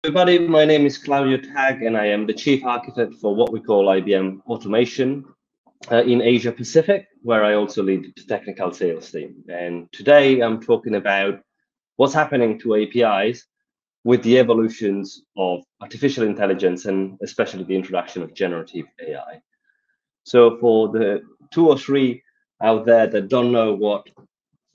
Everybody, my name is Claudio Tag, and I am the chief architect for what we call IBM Automation in Asia Pacific, where I also lead the technical sales team. And today I'm talking about what's happening to APIs with the evolutions of artificial intelligence and especially the introduction of generative AI. So for the two or three out there that don't know what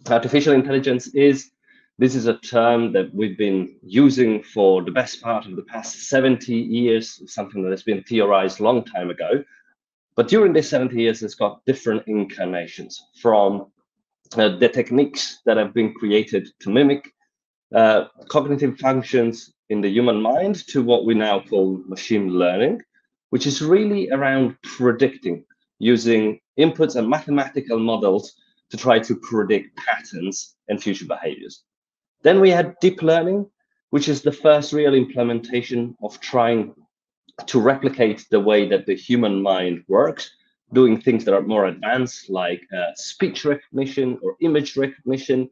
artificial intelligence is, this is a term that we've been using for the best part of the past 70 years, something that has been theorized a long time ago. But during these 70 years, it's got different incarnations from the techniques that have been created to mimic cognitive functions in the human mind to what we now call machine learning, which is really around predicting using inputs and mathematical models to try to predict patterns and future behaviors. Then we had deep learning, which is the first real implementation of trying to replicate the way that the human mind works, doing things that are more advanced, like speech recognition or image recognition.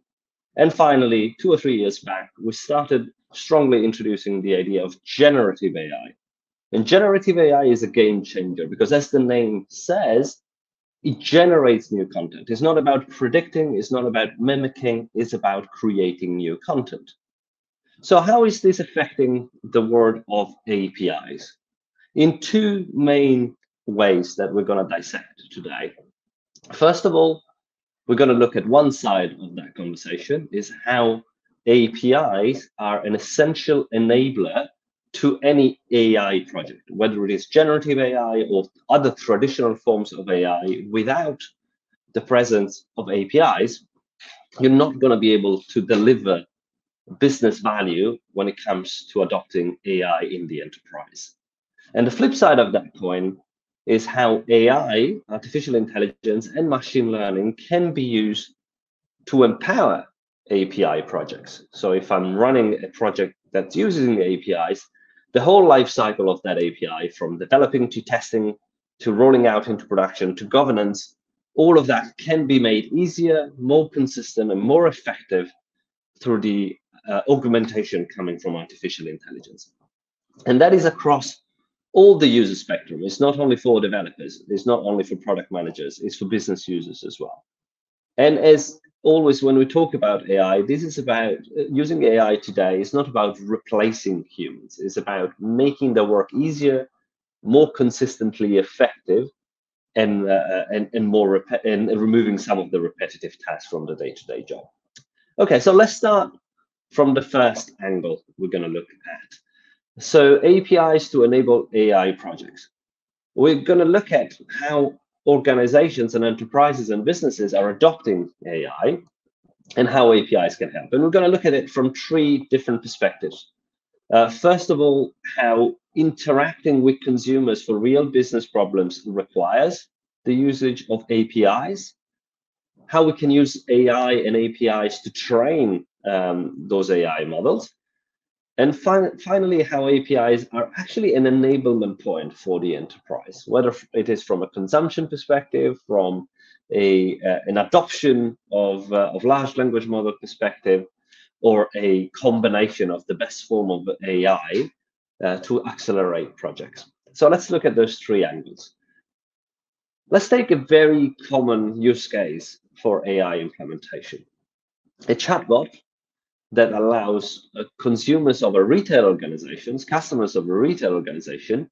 And finally, 2 or 3 years back, we started strongly introducing the idea of generative AI. And generative AI is a game changer because, as the name says, it generates new content. It's not about predicting, it's not about mimicking, it's about creating new content. So how is this affecting the world of APIs? In two main ways that we're going to dissect today. First of all, we're going to look at one side of that conversation, is how APIs are an essential enabler to any AI project, whether it is generative AI or other traditional forms of AI. Without the presence of APIs, you're not going to be able to deliver business value when it comes to adopting AI in the enterprise. And the flip side of that coin is how AI, artificial intelligence, and machine learning can be used to empower API projects. So if I'm running a project that's using APIs, the whole life cycle of that API, from developing to testing to rolling out into production to governance, all of that can be made easier, more consistent, and more effective through the augmentation coming from artificial intelligence. And that is across all the user spectrum. It's not only for developers, it's not only for product managers, it's for business users as well. And as always, when we talk about AI, this is about using AI today. It's not about replacing humans. It's about making the work easier, more consistently effective, and removing some of the repetitive tasks from the day-to-day job. Okay, so let's start from the first angle we're going to look at. So APIs to enable AI projects. We're going to look at how organizations and enterprises and businesses are adopting AI and how APIs can help. And we're going to look at it from three different perspectives. First of all, how interacting with consumers for real business problems requires the usage of APIs, how we can use AI and APIs to train those AI models, and finally, how APIs are actually an enablement point for the enterprise, whether it is from a consumption perspective, from an adoption of large language model perspective, or a combination of the best form of AI to accelerate projects. So let's look at those three angles. Let's take a very common use case for AI implementation. A chatbot that allows consumers of a retail organizations, customers of a retail organization,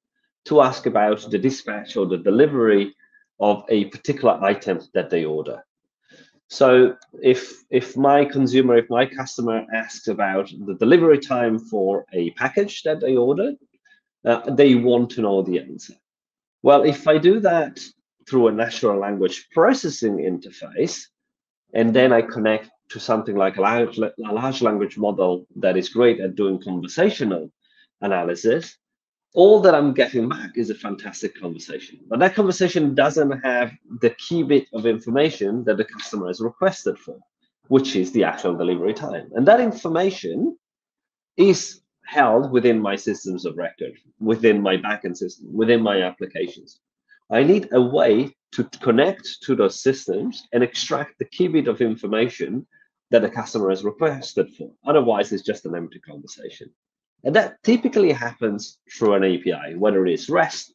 to ask about the dispatch or the delivery of a particular item that they order. So if my customer asks about the delivery time for a package that they ordered, they want to know the answer. Well, if I do that through a natural language processing interface, and then I connect to something like a large language model that is great at doing conversational analysis, all that I'm getting back is a fantastic conversation. But that conversation doesn't have the key bit of information that the customer has requested for, which is the actual delivery time. And that information is held within my systems of record, within my backend system, within my applications. I need a way to connect to those systems and extract the key bit of information that the customer has requested for. Otherwise, it's just an empty conversation. And that typically happens through an API, whether it is REST,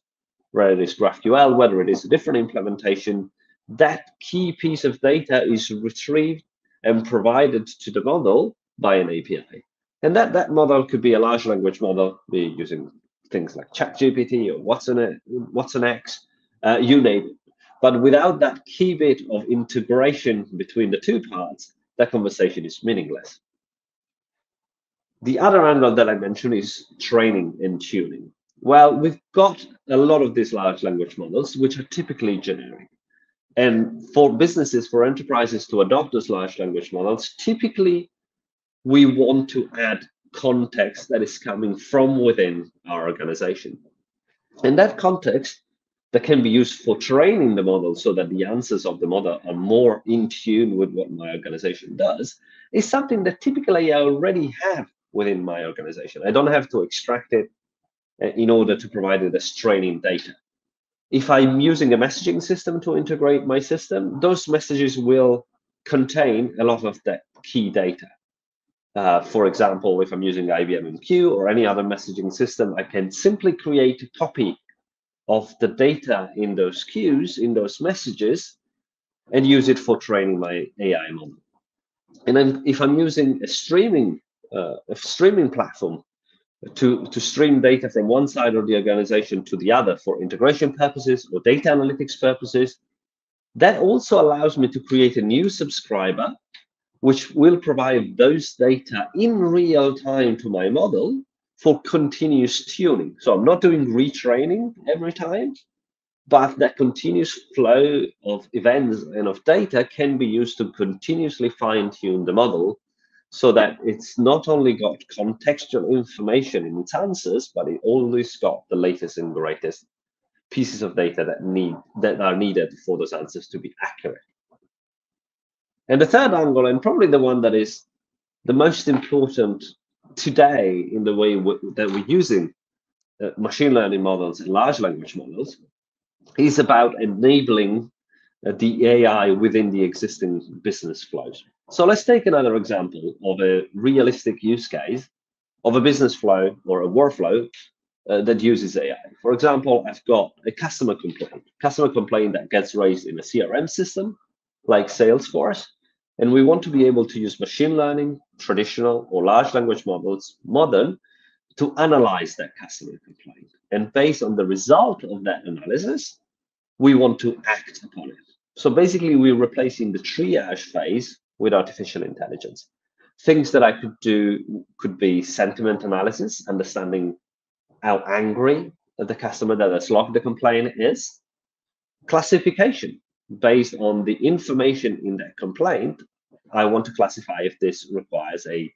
whether it is GraphQL, whether it is a different implementation. That key piece of data is retrieved and provided to the model by an API. And that model could be a large language model, be using things like ChatGPT or Watson X, you name it. But without that key bit of integration between the two parts, that conversation is meaningless. The other angle that I mentioned is training and tuning. Well, we've got a lot of these large language models, which are typically generic. And for businesses, for enterprises to adopt those large language models, typically we want to add context that is coming from within our organization. And that context that can be used for training the model so that the answers of the model are more in tune with what my organization does is something that typically I already have within my organization. I don't have to extract it in order to provide it as training data. If I'm using a messaging system to integrate my system, those messages will contain a lot of that key data. For example, if I'm using IBM MQ or any other messaging system, I can simply create a copy of the data in those queues, in those messages, and use it for training my AI model. And then if I'm using a streaming platform to stream data from one side of the organization to the other for integration purposes or data analytics purposes, that also allows me to create a new subscriber, which will provide those data in real time to my model for continuous tuning. So I'm not doing retraining every time, but that continuous flow of events and of data can be used to continuously fine-tune the model so that it's not only got contextual information in its answers, but it always got the latest and greatest pieces of data that are needed for those answers to be accurate. And the third angle, and probably the one that is the most important today in the way that we're using machine learning models and large language models, is about enabling the AI within the existing business flows. So let's take another example of a realistic use case of a business flow or a workflow that uses AI. For example, I've got a customer complaint that gets raised in a CRM system like Salesforce, and we want to be able to use machine learning, traditional or large language models, modern, to analyze that customer complaint. And based on the result of that analysis, we want to act upon it. So basically, we're replacing the triage phase with artificial intelligence. Things that I could do could be sentiment analysis, understanding how angry the customer that has logged the complaint is. Classification, based on the information in that complaint, I want to classify if this requires a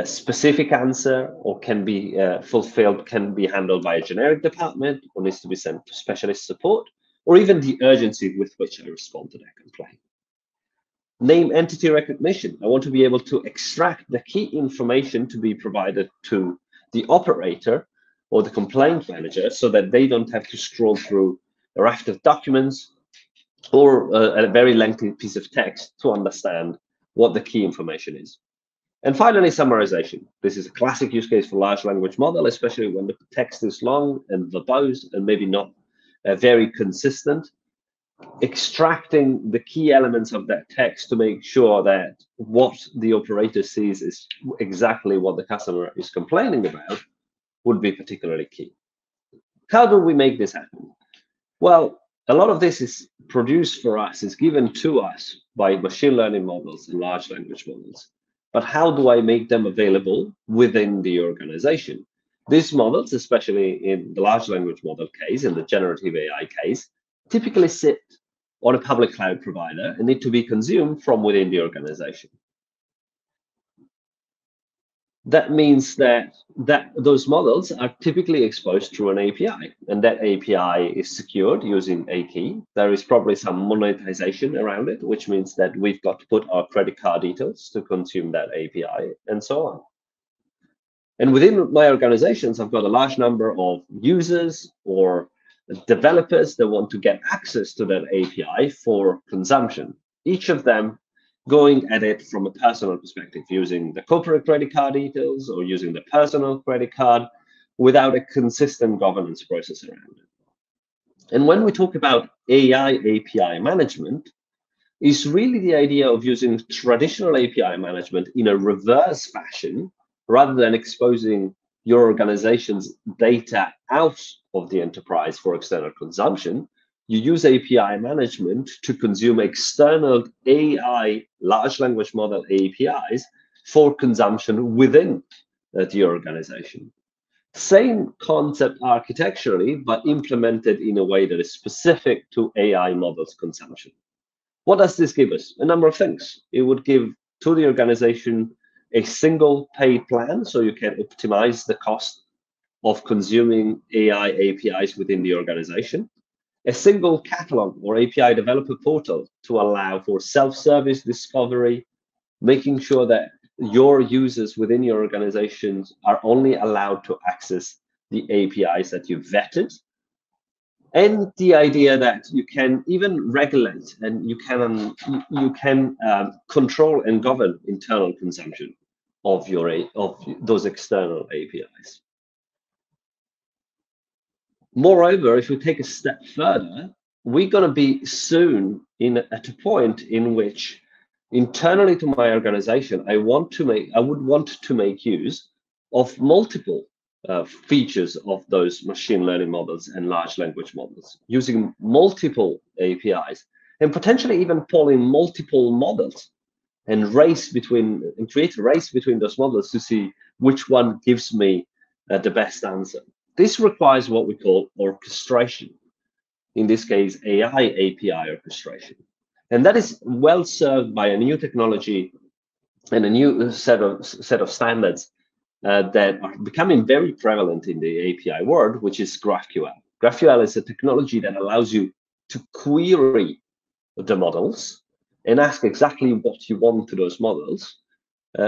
specific answer or can be fulfilled, can be handled by a generic department or needs to be sent to specialist support, or even the urgency with which I respond to that complaint. Name entity recognition. I want to be able to extract the key information to be provided to the operator or the complaint manager so that they don't have to scroll through a raft of documents or a very lengthy piece of text to understand what the key information is. And finally, summarization. This is a classic use case for large language model, especially when the text is long and verbose and maybe not very consistent. Extracting the key elements of that text to make sure that what the operator sees is exactly what the customer is complaining about would be particularly key. How do we make this happen? Well, a lot of this is produced for us, is given to us by machine learning models and large language models. But how do I make them available within the organization? These models, especially in the large language model case, in the generative AI case, typically sit on a public cloud provider and need to be consumed from within the organization. That means that those models are typically exposed through an API, and that API is secured using a key. There is probably some monetization around it, which means that we've got to put our credit card details to consume that API, and so on. And within my organizations, I've got a large number of users or developers that want to get access to that API for consumption. Each of them going at it from a personal perspective, using the corporate credit card details or using the personal credit card without a consistent governance process around it. And when we talk about AI API management, it's really the idea of using traditional API management in a reverse fashion rather than exposing your organization's data out of the enterprise for external consumption. You use API management to consume external AI large language model APIs for consumption within the organization. Same concept architecturally, but implemented in a way that is specific to AI models consumption. What does this give us? A number of things. It would give to the organization a single paid plan, so you can optimize the cost of consuming AI APIs within the organization. A single catalog or API developer portal to allow for self-service discovery, making sure that your users within your organizations are only allowed to access the APIs that you've vetted, and the idea that you can even regulate and you can control and govern internal consumption of those external APIs. Moreover, if we take a step further, we're going to be soon at a point in which internally to my organization, I would want to make use of multiple features of those machine learning models and large language models, using multiple APIs and potentially even pulling multiple models and create a race between those models to see which one gives me the best answer. This requires what we call orchestration. In this case, AI API orchestration. And that is well served by a new technology and a new set of standards that are becoming very prevalent in the API world, which is GraphQL. GraphQL is a technology that allows you to query the models and ask exactly what you want to those models,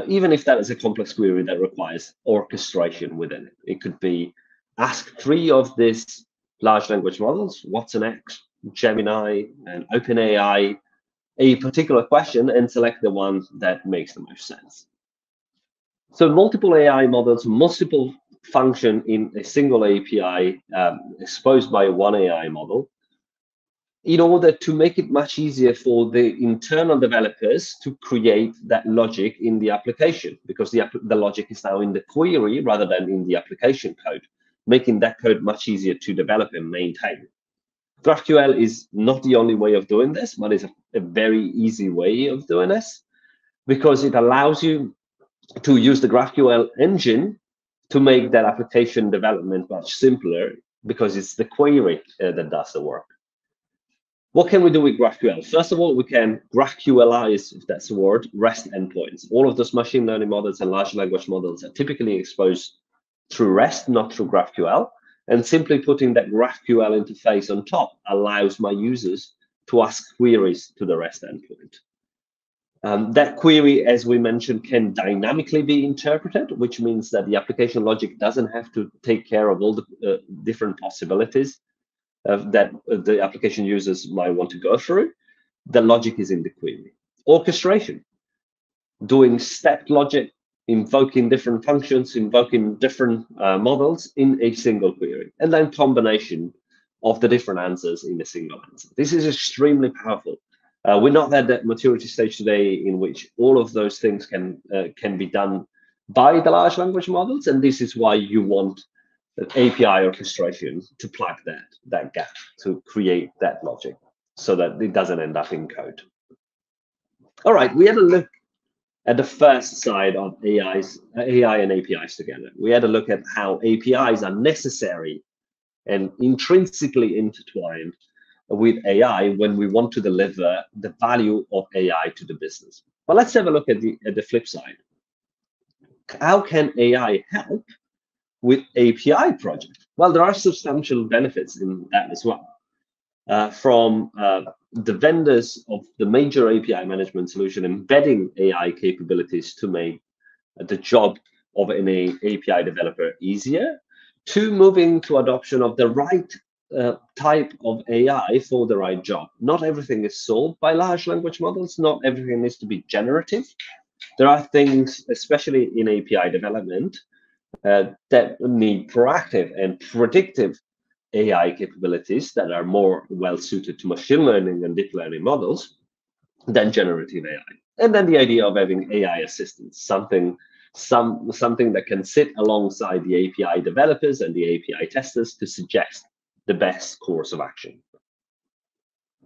even if that is a complex query that requires orchestration within it. It could be ask 3 of these large language models, Watson X, Gemini, and OpenAI, a particular question and select the one that makes the most sense. So multiple AI models, multiple function in a single API exposed by one AI model, in order to make it much easier for the internal developers to create that logic in the application, because the logic is now in the query rather than in the application code, making that code much easier to develop and maintain. GraphQL is not the only way of doing this, but it's a very easy way of doing this, because it allows you to use the GraphQL engine to make that application development much simpler, because it's the query that does the work. What can we do with GraphQL? First of all, we can GraphQLize, if that's a word, REST endpoints. All of those machine learning models and large language models are typically exposed through REST, not through GraphQL. And simply putting that GraphQL interface on top allows my users to ask queries to the REST endpoint. That query, as we mentioned, can dynamically be interpreted, which means that the application logic doesn't have to take care of all the different possibilities that the application users might want to go through. The logic is in the query. Orchestration, doing stepped logic, invoking different functions, invoking different models in a single query, and then combination of the different answers in a single answer. This is extremely powerful. We're not at that maturity stage today in which all of those things can be done by the large language models, and this is why you want API orchestration to plug that gap, to create that logic so that it doesn't end up in code. All right, we had a look at the first side of AI and APIs together. We had a look at how APIs are necessary and intrinsically intertwined with AI when we want to deliver the value of AI to the business. But let's have a look at the flip side. How can AI help with API project? Well, there are substantial benefits in that as well. From the vendors of the major API management solution embedding AI capabilities to make the job of an API developer easier, to moving to adoption of the right type of AI for the right job. Not everything is solved by large language models. Not everything needs to be generative. There are things, especially in API development, that need proactive and predictive AI capabilities that are more well suited to machine learning and deep learning models than generative AI. And then the idea of having AI assistants, something that can sit alongside the API developers and the API testers to suggest the best course of action.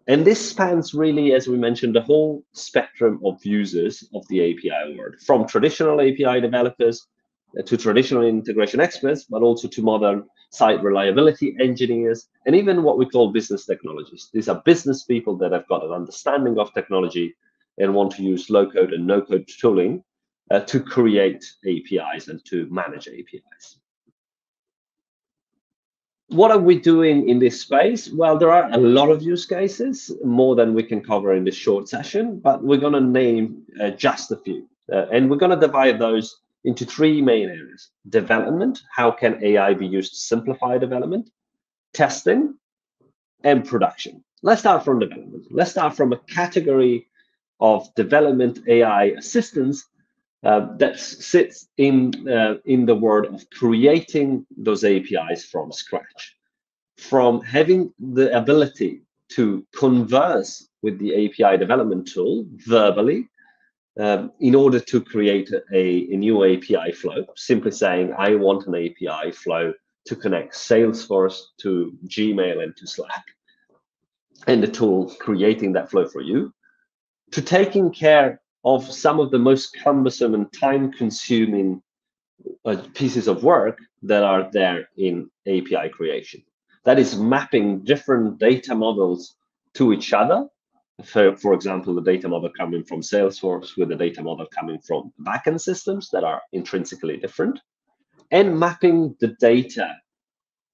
And this spans really, as we mentioned, the whole spectrum of users of the API world, from traditional API developers to traditional integration experts, but also to modern site reliability engineers, and even what we call business technologists. These are business people that have got an understanding of technology and want to use low-code and no-code tooling to create APIs and to manage APIs. What are we doing in this space? Well, there are a lot of use cases, more than we can cover in this short session, but we're going to name just a few. And we're going to divide those into three main areas: development, how can AI be used to simplify development; testing; and production. Let's start from development. Let's start from a category of development AI assistance that sits in the world of creating those APIs from scratch, from having the ability to converse with the API development tool verbally in order to create a new API flow, simply saying, I want an API flow to connect Salesforce to Gmail and to Slack, and the tool creating that flow for you, to taking care of some of the most cumbersome and time-consuming pieces of work that are there in API creation. That is mapping different data models to each other. For example, the data model coming from Salesforce with the data model coming from backend systems that are intrinsically different, and mapping the data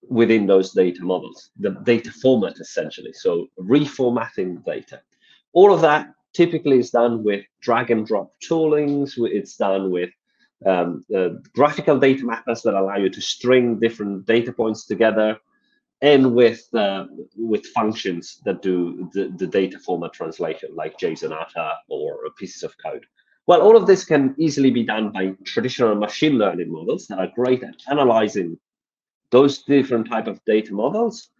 within those data models, the data format essentially. So reformatting data. All of that typically is done with drag and drop toolings. It's done with graphical data mappers that allow you to string different data points together, and with functions that do the data format translation, like JSON-ATA or pieces of code. Well, all of this can easily be done by traditional machine learning models that are great at analyzing those different type of data models,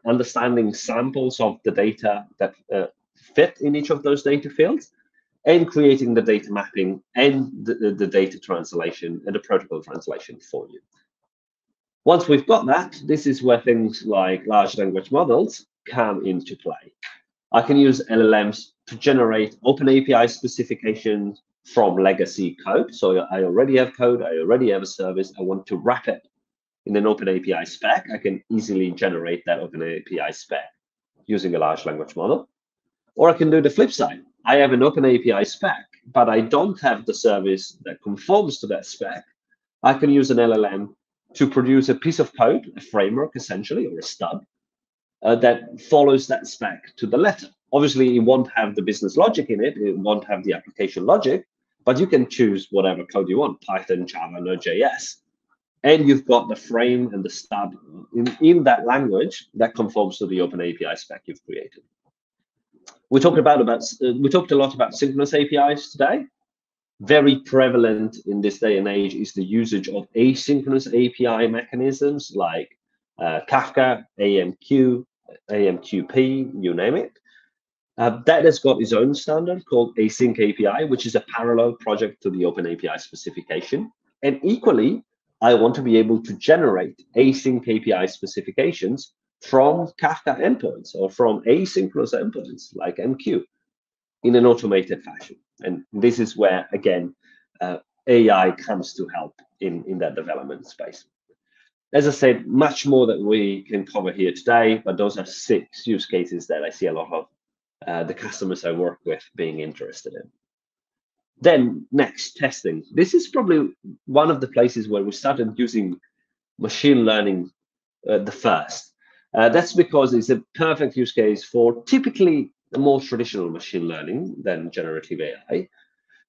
understanding samples of the data that fit in each of those data fields, and creating the data mapping and the data translation and the protocol translation for you. Once we've got that, this is where things like large language models come into play. I can use LLMs to generate OpenAPI specifications from legacy code. So I already have code, I already have a service, I want to wrap it in an OpenAPI spec. I can easily generate that OpenAPI spec using a large language model. Or I can do the flip side. I have an OpenAPI spec, but I don't have the service that conforms to that spec. I can use an LLM to produce a piece of code, a framework essentially, or a stub, that follows that spec to the letter. Obviously, it won't have the business logic in it, it won't have the application logic, but you can choose whatever code you want, Python, Java, Node.js. And you've got the frame and the stub in that language that conforms to the OpenAPI spec you've created. We talked a lot about synchronous APIs today. Very prevalent in this day and age is the usage of asynchronous API mechanisms like Kafka, AMQ, AMQP, you name it. That has got its own standard called Async API, which is a parallel project to the OpenAPI specification. And equally, I want to be able to generate async API specifications from Kafka endpoints or from asynchronous endpoints like MQ in an automated fashion. And this is where, again, AI comes to help in that development space. As I said, much more that we can cover here today, but those are 6 use cases that I see a lot of the customers I work with being interested in. Then next, testing. This is probably one of the places where we started using machine learning the first. That's because it's a perfect use case for typically a more traditional machine learning than generative AI.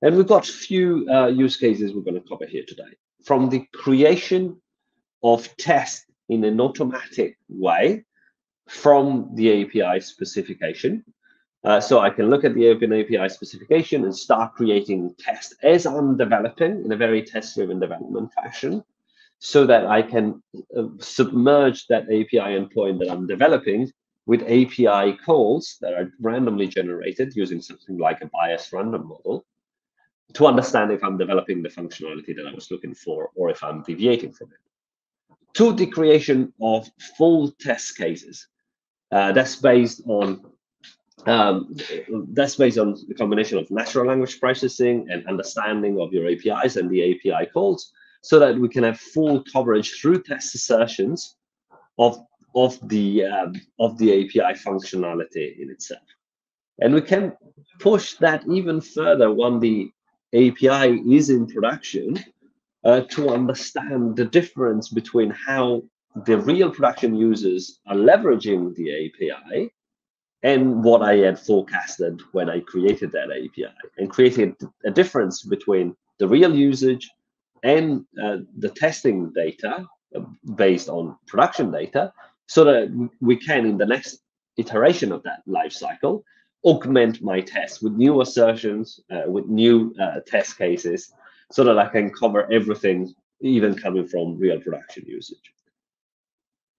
And we've got a few use cases we're going to cover here today. From the creation of tests in an automatic way from the API specification. So I can look at the Open API specification and start creating tests as I'm developing in a very test-driven development fashion, so that I can submerge that API endpoint that I'm developing with API calls that are randomly generated using something like a biased random model to understand if I'm developing the functionality that I was looking for or if I'm deviating from it. To the creation of full test cases. That's based on the combination of natural language processing and understanding of your APIs and the API calls, so that we can have full coverage through test assertions of the API functionality in itself. And we can push that even further when the API is in production to understand the difference between how the real production users are leveraging the API and what I had forecasted when I created that API, and creating a difference between the real usage and the testing data based on production data, so that we can, in the next iteration of that life cycle, augment my tests with new assertions, with new test cases, so that I can cover everything, even coming from real production usage.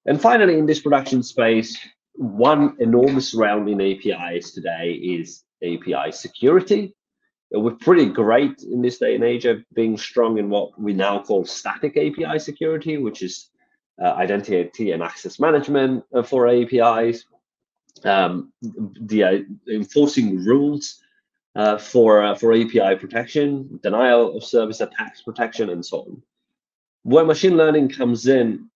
And finally, in this production space, one enormous realm in APIs today is API security. We're pretty great in this day and age of being strong in what we now call static API security, which is identity and access management for APIs, enforcing rules for API protection, denial of service attacks protection, and so on. Where machine learning comes in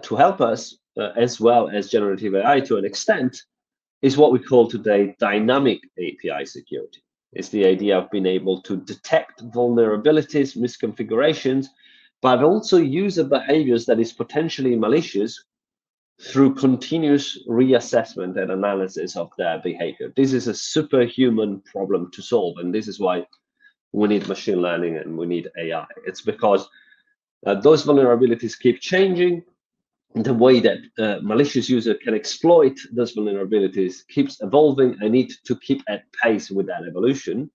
to help us, as well as generative AI to an extent, is what we call today dynamic API security. It's the idea of being able to detect vulnerabilities, misconfigurations, but also user behaviors that is potentially malicious through continuous reassessment and analysis of their behavior. This is a superhuman problem to solve, and this is why we need machine learning and we need AI. It's because those vulnerabilities keep changing. The way that malicious user can exploit those vulnerabilities keeps evolving. I need to keep at pace with that evolution.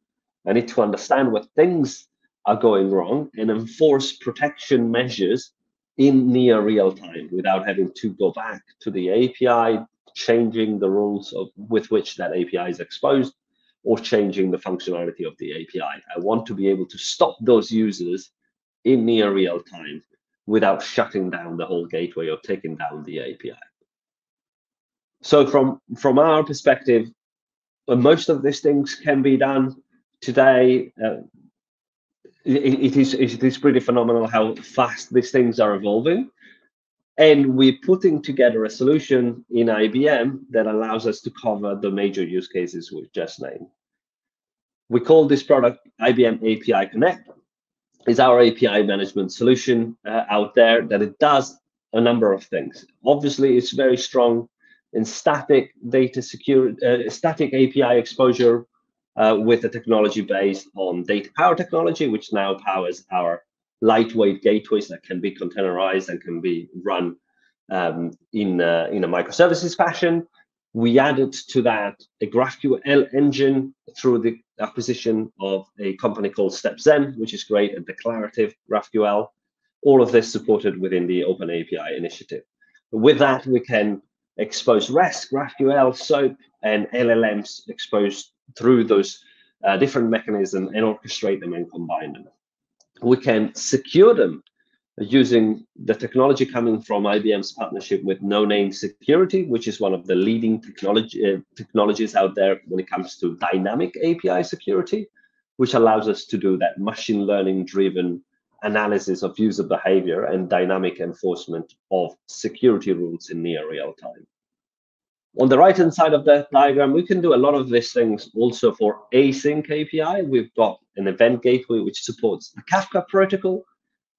I need to understand what things are going wrong and enforce protection measures in near real time without having to go back to the API, changing the rules with which that API is exposed, or changing the functionality of the API. I want to be able to stop those users in near real time without shutting down the whole gateway or taking down the API. So from our perspective, most of these things can be done today. It is pretty phenomenal how fast these things are evolving. And we're putting together a solution in IBM that allows us to cover the major use cases we've just named. We call this product IBM API Connect. Is our API management solution out there that it does a number of things. Obviously, it's very strong in static data security, static API exposure with a technology based on data power technology, which now powers our lightweight gateways that can be containerized and can be run in a microservices fashion. We added to that a GraphQL engine through the acquisition of a company called StepZen, which is great at declarative GraphQL. All of this supported within the Open API initiative. With that, we can expose REST, GraphQL, SOAP, and LLMs exposed through those different mechanisms and orchestrate them and combine them. We can secure them using the technology coming from IBM's partnership with No Name Security, which is one of the leading technologies out there when it comes to dynamic API security, which allows us to do that machine learning driven analysis of user behavior and dynamic enforcement of security rules in near real time. On the right-hand side of that diagram, we can do a lot of these things also for async API. We've got an event gateway which supports the Kafka protocol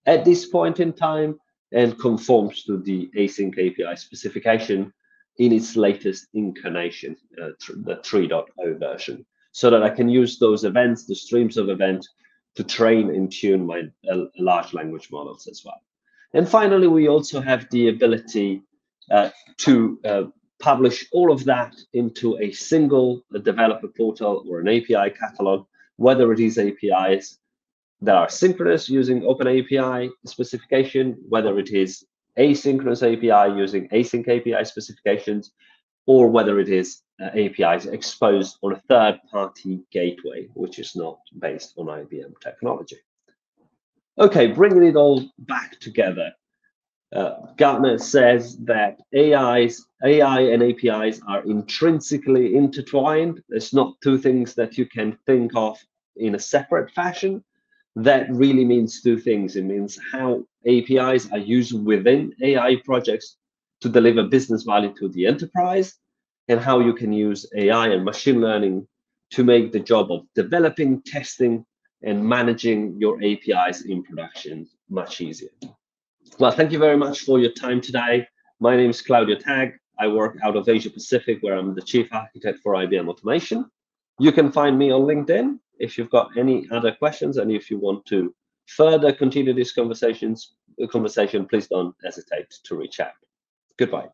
at this point in time and conforms to the async API specification in its latest incarnation, the 3.0 version, so that I can use those events, the streams of events, to train and tune my large language models as well. And finally, we also have the ability to publish all of that into a single developer portal or an API catalog, whether it is APIs that are synchronous using OpenAPI specification, whether it is asynchronous API using async API specifications, or whether it is APIs exposed on a third-party gateway, which is not based on IBM technology. Okay, bringing it all back together. Gartner says that AI and APIs are intrinsically intertwined. There's not two things that you can think of in a separate fashion. That really means two things. It means how APIs are used within AI projects to deliver business value to the enterprise, and how you can use AI and machine learning to make the job of developing, testing, and managing your APIs in production much easier. Well, thank you very much for your time today. My name is Claudio Tag. I work out of Asia Pacific, where I'm the chief architect for IBM Automation. You can find me on LinkedIn if you've got any other questions, and if you want to further continue this conversation, please don't hesitate to reach out. Goodbye.